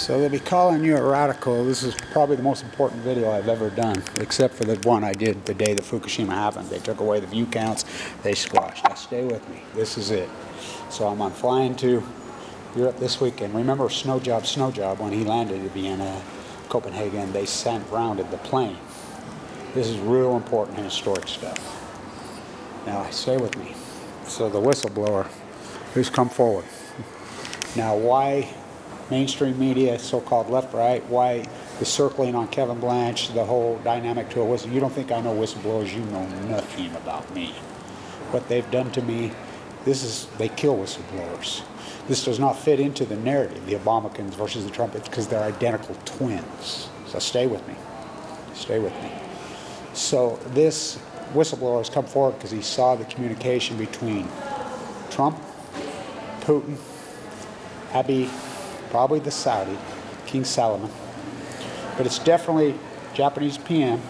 So they'll be calling you a radical. This is probably the most important video I've ever done, except for the one I did the day that Fukushima happened. They took away the view counts, they squashed. Now stay with me, this is it. So I'm on flying to Europe this weekend. Remember Snow Job, when he landed in Vienna, Copenhagen, they rounded the plane. This is real important and historic stuff. Now stay with me. So the whistleblower who's come forward. Now why mainstream media, so-called left-right, why the circling on Kevin Blanche, the whole dynamic to a whistle? You don't think I know whistleblowers, you know nothing about me. What they've done to me, they kill whistleblowers. This does not fit into the narrative, the Obamacans versus the Trumpets, because they're identical twins. So stay with me. Stay with me. So this whistleblower has come forward because he saw the communication between Trump, Putin, ABE, probably the Saudi, King Salman, but it's definitely Japanese PM,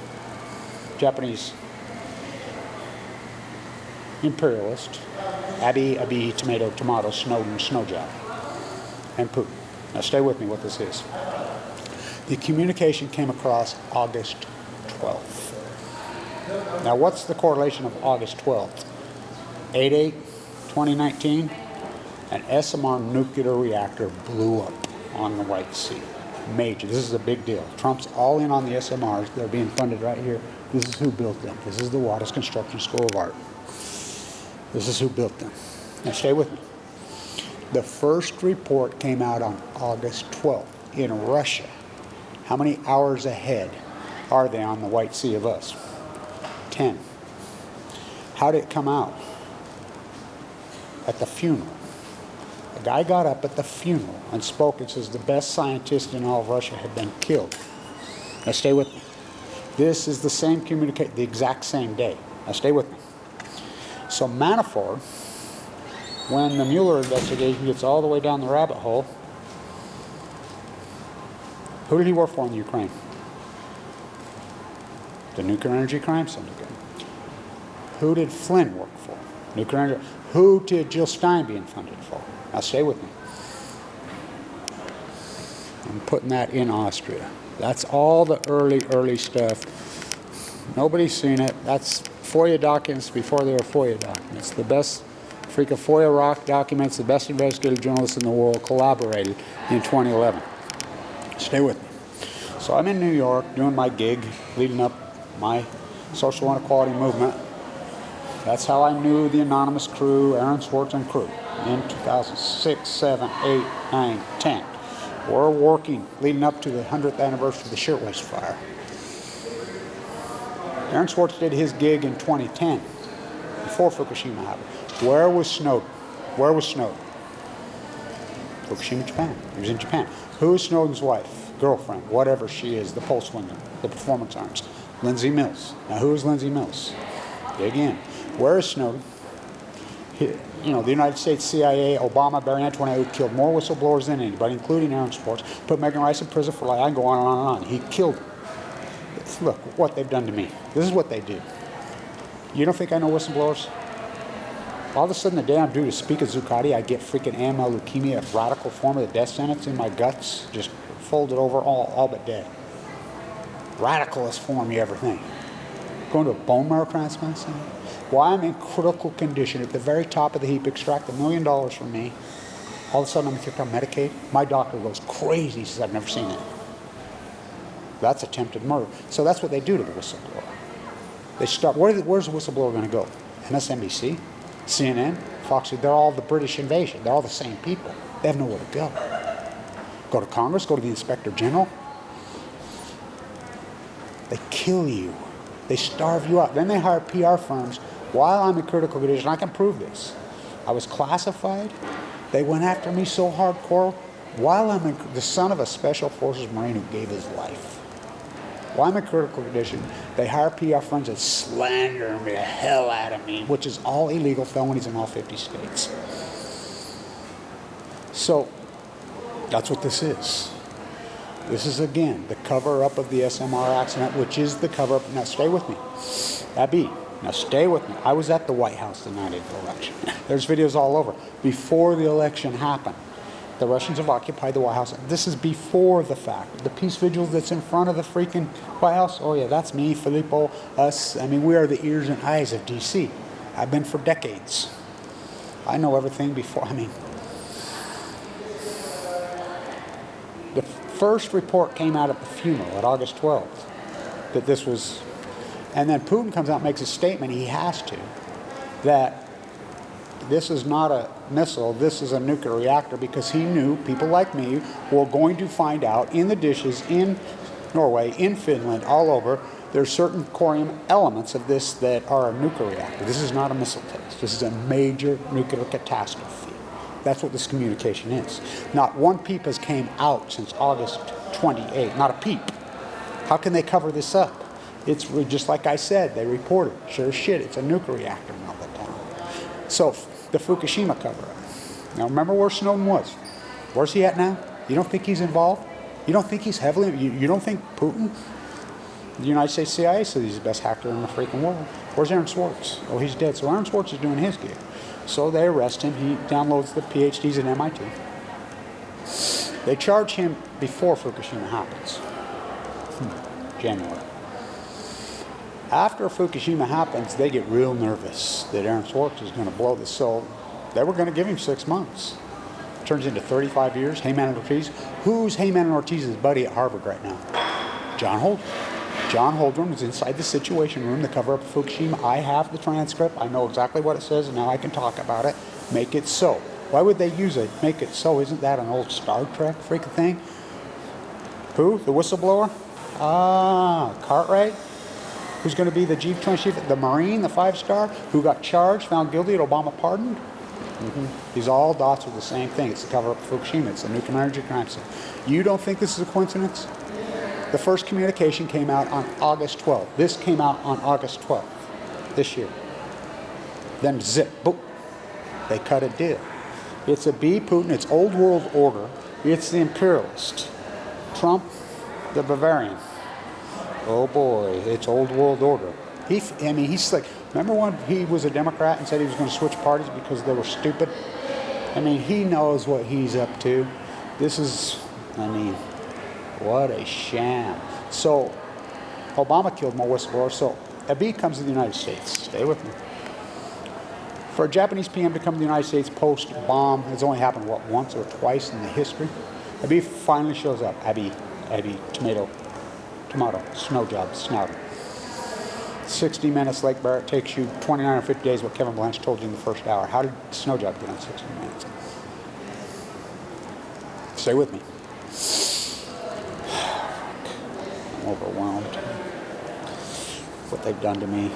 Japanese imperialist, ABE, tomato, Snowden, Snowjob, and Putin. Now stay with me what this is. The communication came across August 12th. Now what's the correlation of August 12th? 8/8/2019, an SMR nuclear reactor blew up on the White Sea. Major. This is a big deal. Trump's all in on the SMRs. They're being funded right here. This is who built them. This is the Wattis Construction School of Art. This is who built them. Now stay with me. The first report came out on August 12th in Russia. How many hours ahead are they on the White Sea of us? 10. How did it come out? At the funeral. A guy got up at the funeral and spoke and says the best scientist in all of Russia had been killed. Now stay with me. This is the same communication, the exact same day. Now stay with me. So Manafort, when the Mueller investigation gets all the way down the rabbit hole, who did he work for in the Ukraine? The Nuclear Energy Crime Syndicate. Who did Flynn work for? Nuclear Energy. Who did Jill Stein being funded for? Now stay with me. I'm putting that in Austria. That's all the early stuff. Nobody's seen it. That's FOIA documents before they were FOIA documents. The best freaking FOIA rock documents, the best investigative journalists in the world collaborated in 2011. Stay with me. So I'm in New York doing my gig, leading up my social inequality movement. That's how I knew the anonymous crew, Aaron Swartz and crew, in 2006, 7, 8, 9, 10. We're working leading up to the 100th anniversary of the Shirtwaist Fire. Aaron Swartz did his gig in 2010, before Fukushima happened. Where was Snowden? Where was Snowden? Fukushima, Japan. He was in Japan. Who is Snowden's wife, girlfriend, whatever she is, the pole swinger, the performance artist? Lindsay Mills. Now who is Lindsay Mills? Dig in. Where is Snowden? The United States CIA, Obama, Barry Antoinette, who killed more whistleblowers than anybody, including Aaron Swartz, put Megan Rice in prison for life. I can go on and on and on. He killed them. Look what they've done to me. This is what they do. You don't think I know whistleblowers? All of a sudden, the day I'm due to speak at Zuccotti, I get freaking AML leukemia, a radical form of the death sentence in my guts, just folded over, all but dead. Radicalest form you ever think. Going to a bone marrow transplant center? Why I'm in critical condition, at the very top of the heap, extract $1 million from me. All of a sudden I'm kicked on Medicaid. My doctor goes crazy, he says, I've never seen that. That's attempted murder. So that's what they do to the whistleblower. They start, where's the whistleblower going to go? MSNBC, CNN, Fox, they're all the British invasion. They're all the same people. They have nowhere to go. Go to Congress, go to the Inspector General. They kill you. They starve you out. Then they hire PR firms while I'm in critical condition. I can prove this. I was classified. They went after me so hardcore while I'm the son of a Special Forces Marine who gave his life. While I'm in critical condition, they hire PR firms that slander me the hell out of me, which is all illegal felonies in all 50 states. So that's what this is. This is, again, the cover-up of the SMR accident, which is the cover-up. Now, stay with me. ABE. Now, stay with me. I was at the White House the night of the election. There's videos all over. Before the election happened, The Russians have occupied the White House. This is before the fact. The peace vigil that's in front of the freaking White House, oh yeah, that's me, Filippo, us. I mean, we are the ears and eyes of D.C. I've been for decades. I know everything before, I mean. The first report came out at the funeral at August 12th that this was, and then Putin comes out and makes a statement, he has to, that this is not a missile, this is a nuclear reactor, because he knew people like me were going to find out in the dishes in Norway, in Finland, all over, there's certain corium elements of this that are a nuclear reactor. This is not a missile test. This is a major nuclear catastrophe. That's what this communication is. Not one peep has came out since August 28th, not a peep. How can they cover this up? It's just like I said, they reported, sure as shit, it's a nuclear reactor melted down. So, the Fukushima cover-up. Now remember where Snowden was. Where's he at now? You don't think he's involved? You don't think he's heavily, you don't think Putin? The United States CIA says he's the best hacker in the freaking world. Where's Aaron Swartz? Oh, he's dead. So Aaron Swartz is doing his gig. So they arrest him. He downloads the PhDs at MIT. They charge him before Fukushima happens. January. After Fukushima happens, they get real nervous that Aaron Swartz is going to blow this. So they were going to give him 6 months. Turns into 35 years. Heyman and Ortiz. Who's Heyman and Ortiz's buddy at Harvard right now? John Holdren. John Holdren was inside the Situation Room to cover up Fukushima. I have the transcript. I know exactly what it says, and now I can talk about it. Make it so. Why would they use it? Make it so. Isn't that an old Star Trek freaking thing? Who? The whistleblower? Cartwright? Who's going to be the Chief, the Marine, the 5-star, who got charged, found guilty, and Obama pardoned? These all dots are the same thing. It's the cover up of Fukushima. It's a nuclear energy crime scene. You don't think this is a coincidence? The first communication came out on August 12th. This came out on August 12th this year. Then zip, boom, they cut a deal. It's ABE, Putin, it's old world order. It's the imperialist. Trump, the Bavarian. Oh boy, it's old world order. He's like, remember when he was a Democrat and said he was going to switch parties because they were stupid? I mean, he knows what he's up to. This is, I mean, what a sham. So, Obama killed more whistleblowers. So, ABE comes to the United States. Stay with me. For a Japanese PM to come to the United States post-bomb, it's only happened, what, once or twice in the history? ABE finally shows up. ABE, tomato, snow job, snouter. 60 minutes, Lake Barrett takes you 29 or 50 days, what Kevin Blanche told you in the first hour. How did snow job get on 60 minutes? Stay with me. I'm overwhelmed. What they've done to me.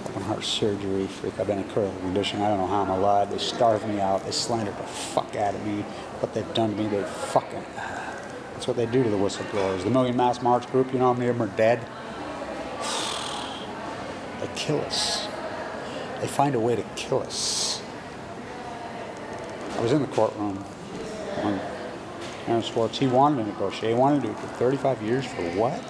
Open heart surgery, freak. I've been in critical condition. I don't know how I'm alive. They starved me out. They slandered the fuck out of me. What they've done to me, they fucking... That's what they do to the whistleblowers. The Million Mass March group, you know how many of them are dead? They kill us. They find a way to kill us. I was in the courtroom when Aaron Swartz, he wanted to negotiate. He wanted to do it for 35 years for what?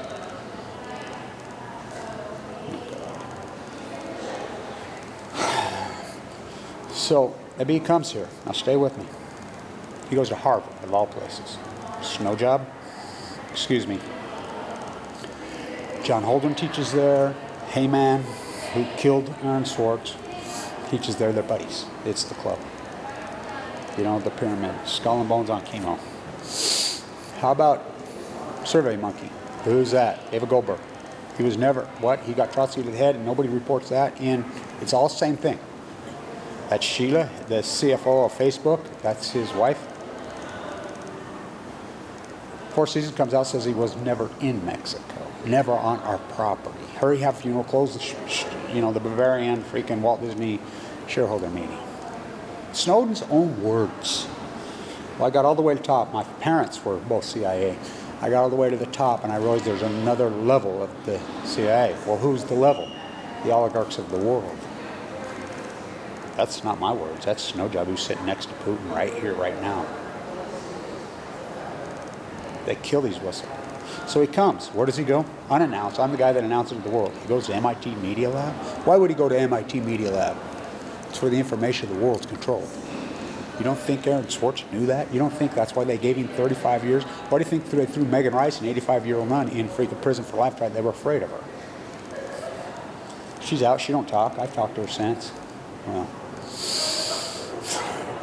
So, ABE comes here. Now stay with me. He goes to Harvard, of all places. Snow job? Excuse me. John Holdren teaches there. Heyman, who killed Aaron Swartz, teaches there. They're buddies. It's the club. You know, the pyramid. Skull and bones on chemo. How about Survey Monkey? Who's that? David Goldberg. He was never, what? He got Trotsky to the head and nobody reports that. And it's all the same thing. That's Sheila, the CFO of Facebook. That's his wife. Four Seasons comes out, says he was never in Mexico. Never on our property. Hurry, have funeral, close the, the Bavarian freaking Walt Disney shareholder meeting. Snowden's own words. Well, I got all the way to the top. My parents were both CIA. I got all the way to the top and I realized there's another level of the CIA. Well, who's the level? The oligarchs of the world. That's not my words. That's Snowjob, who's sitting next to Putin right here, right now. They kill these whistleblowers. So he comes. Where does he go? Unannounced. I'm the guy that announced it to the world. He goes to MIT Media Lab. Why would he go to MIT Media Lab? It's where the information of the world's controlled. You don't think Aaron Swartz knew that? You don't think that's why they gave him 35 years? Why do you think they threw Megan Rice, an 85-year-old nun, in freaking prison for life? They were afraid of her. She's out. She don't talk. I've talked to her since. Well,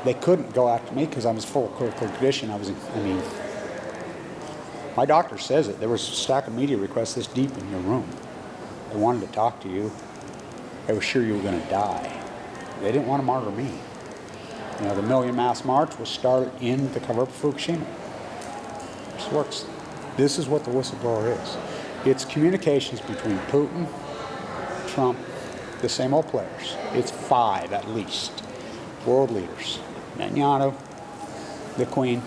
they couldn't go after me because I was full of critical condition. My doctor says it. There was a stack of media requests this deep in your room. They wanted to talk to you. They were sure you were going to die. They didn't want to martyr me. You know, the Million Mass March was started in the cover-up of Fukushima. This works. This is what the whistleblower is. It's communications between Putin, Trump, the same old players. It's 5 at least. World leaders. Netanyahu, the Queen,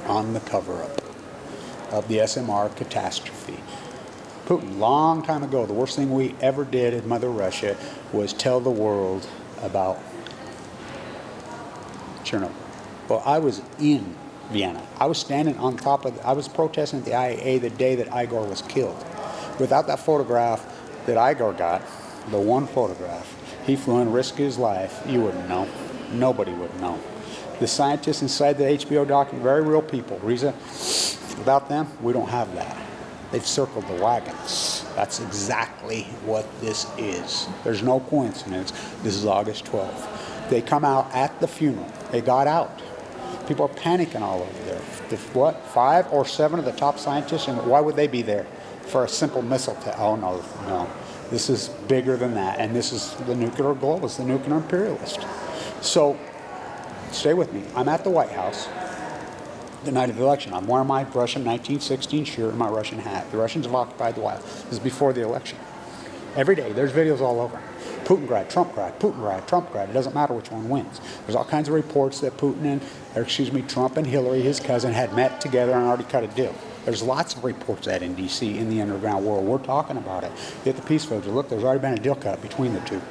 on the cover-up of the SMR catastrophe. Putin, long time ago, the worst thing we ever did in Mother Russia was tell the world about Chernobyl. Well, I was in Vienna. I was standing on top of, I was protesting at the IAEA the day that Igor was killed. Without that photograph that Igor got, the one photograph, he flew in, risked his life, you wouldn't know. Nobody would know. The scientists inside the HBO document, very real people. Riza, without them, we don't have that. They've circled the wagons. That's exactly what this is. There's no coincidence. This is August 12th. They come out at the funeral. They got out. People are panicking all over there. What, 5 or 7 of the top scientists? And why would they be there? For a simple missile test? Oh, no. This is bigger than that. And this is the nuclear globalist, the nuclear imperialist. So, stay with me. I'm at the White House the night of the election. I'm wearing my Russian 1916 shirt and my Russian hat. The Russians have occupied the White House. This is before the election. Every day, there's videos all over. Putin grad, Trump grad, Putin grad, Trump grad. It doesn't matter which one wins. There's all kinds of reports that Trump and Hillary, his cousin, had met together and already cut a deal. There's lots of reports that in D.C., in the underground world. We're talking about it. Get the peace village. Look, there's already been a deal cut between the two.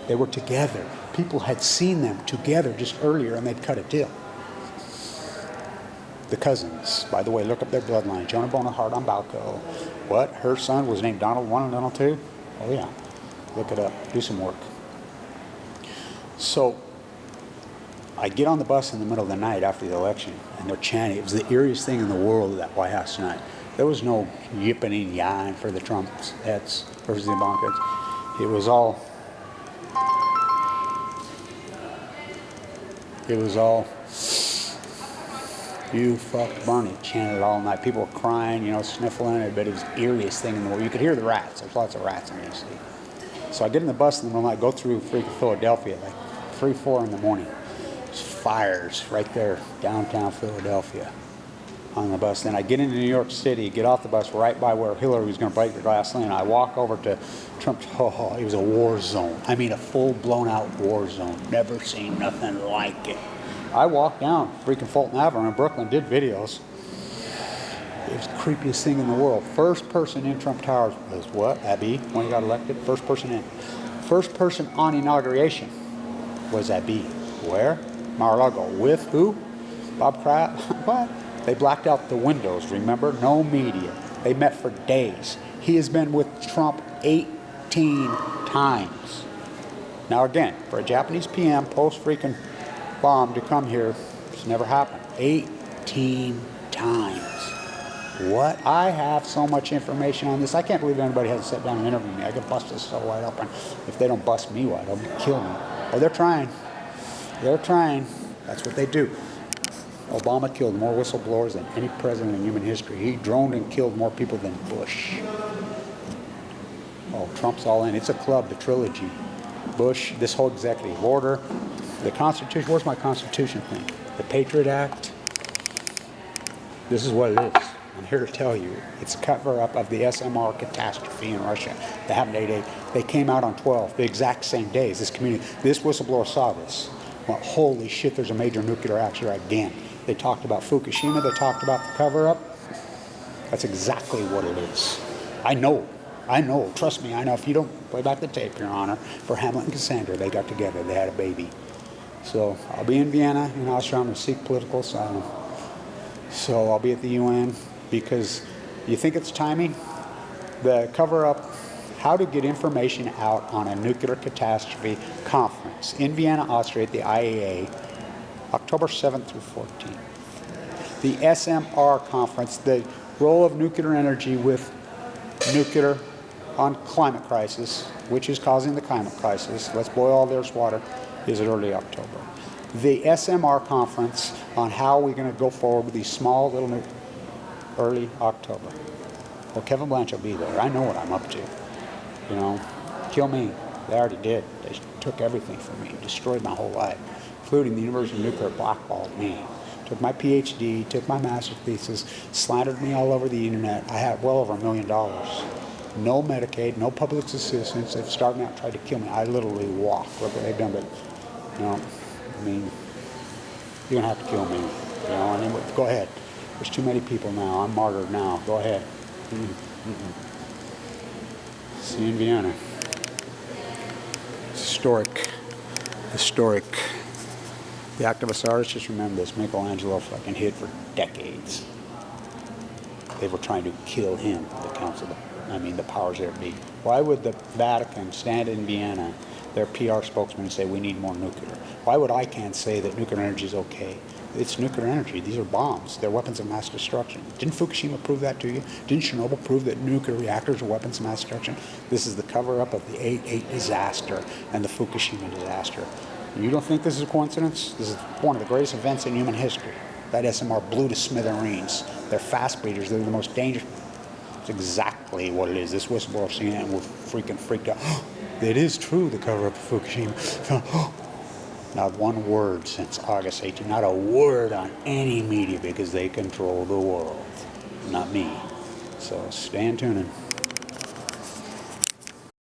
They were together. People had seen them together just earlier, and they'd cut a deal. The cousins, by the way, look up their bloodline. Jonah Bonaparte on Balco. What? Her son was named Donald 1 and Donald 2? Oh, yeah. Look it up. Do some work. So, I get on the bus in the middle of the night after the election, and they're chanting. It was the eeriest thing in the world at that White House tonight. There was no yipping and yawing for the Trumps heads versus the Ivanka heads. It was all you fucked Bernie, chanted all night. People were crying, sniffling it, but it was the eeriest thing in the world. You could hear the rats. There's lots of rats in D.C. So I get in the bus in the middle of the night, go through freaking Philadelphia, like 3, 4 in the morning. There's fires right there, downtown Philadelphia, on the bus. Then I get into New York City, get off the bus right by where Hillary was going to break the glass lane. I walk over to Trump. Oh, it was a war zone. I mean, a full blown out war zone. Never seen nothing like it. I walked down freaking Fulton Avenue in Brooklyn, did videos. It was the creepiest thing in the world. First person in Trump Towers was what? ABE, when he got elected? First person in. First person on inauguration was ABE. Where? Mar-a-Lago. With who? Bob Kraft? What? They blacked out the windows, remember? No media. They met for days. He has been with Trump 18 times. Now again, for a Japanese PM post-freaking bomb to come here, it's never happened. 18 times. What? I have so much information on this. I can't believe anybody hasn't sat down and interviewed me. I could bust this so wide open. If they don't bust me wide, they'll kill me. Oh, they're trying. They're trying. That's what they do. Obama killed more whistleblowers than any president in human history. He droned and killed more people than Bush. Oh, Trump's all in. It's a club, the trilogy. Bush, this whole executive order, the Constitution. Where's my Constitution thing? The Patriot Act. This is what it is. I'm here to tell you, it's a cover-up of the SMR catastrophe in Russia. They happened 8/8. They came out on 12, the exact same days. This whistleblower saw this. Well, holy shit, there's a major nuclear accident again. They talked about Fukushima. They talked about the cover-up. That's exactly what it is. I know. Trust me, I know. If you don't play back the tape, Your Honor, for Hamlet and Cassandra, they got together. They had a baby. So I'll be in Vienna, in Austria. I'm going to seek political asylum. So I'll be at the UN because you think it's timing? The cover-up, how to get information out on a nuclear catastrophe conference in Vienna, Austria at the IAEA October 7th through 14th. The SMR conference, the role of nuclear energy with nuclear on climate crisis, which is causing the climate crisis. Let's boil all there's water, is early October. The SMR conference on how we're going to go forward with these small little early October. Well, Kevin Blanch will be there. I know what I'm up to. You know, kill me. They already did. They took everything from me, destroyed my whole life, including the University of Nuclear blackballed me. Took my PhD, took my master's thesis, slandered me all over the internet. I had well over $1 million. No Medicaid, no public assistance. They've started out and tried to kill me. I literally walk. Look what they've done. But, you know, I mean, you're going to have to kill me. You know, I mean, go ahead. There's too many people now. I'm martyred now. Go ahead. See you in Vienna. Historic. Historic. The activist artists, just remember this. Michelangelo fucking hid for decades. They were trying to kill him, the powers that be. Why would the Vatican stand in Vienna, their PR spokesman, and say we need more nuclear? Why would ICANN say that nuclear energy is okay? It's nuclear energy. These are bombs. They're weapons of mass destruction. Didn't Fukushima prove that to you? Didn't Chernobyl prove that nuclear reactors are weapons of mass destruction? This is the cover-up of the 8/8 disaster and the Fukushima disaster. You don't think this is a coincidence? This is one of the greatest events in human history. That SMR blew to smithereens. They're fast breeders. They're the most dangerous. It's exactly what it is. This whistleblower seen it and we're freaking freaked out. It is true, the cover-up of Fukushima. Not one word since August 18th. Not a word on any media because they control the world. Not me. So stand tuning.